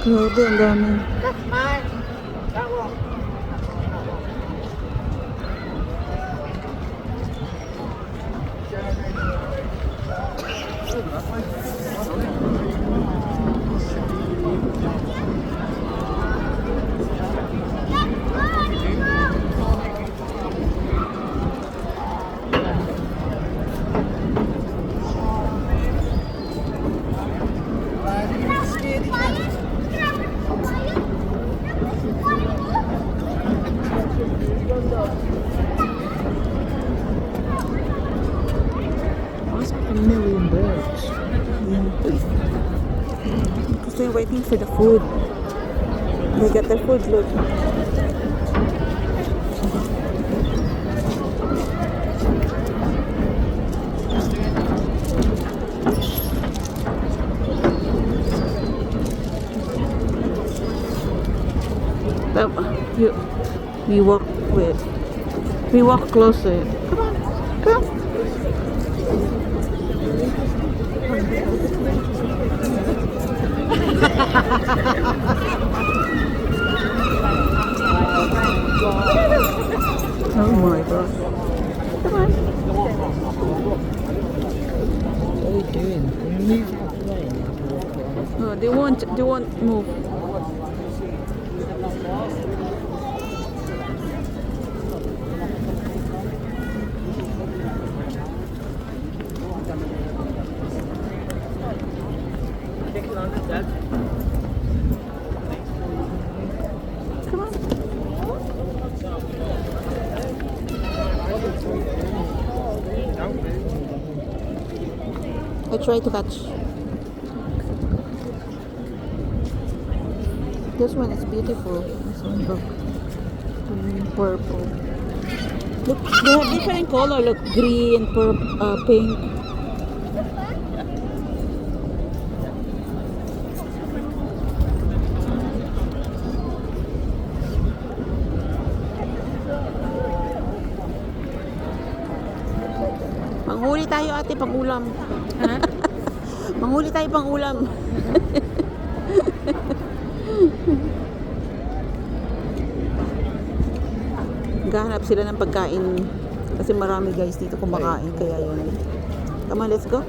Grabe, ang dami. What's a million birds? Because they're waiting for the food. They got their food, look. We walk closer. Come on, come. Oh my God! Come on. What are they doing? They move out of the way now. Oh, they won't move. Come on. I try to catch. This one is beautiful. This one, look. Purple. Look, they have different color. Look, green, purple, pink. Manghuli tayo ate pang ulam. Ha? Manghuli tayo pang ulam. Gahanap sila ng pagkain kasi marami guys dito kumakain kaya yun. Come on, let's go.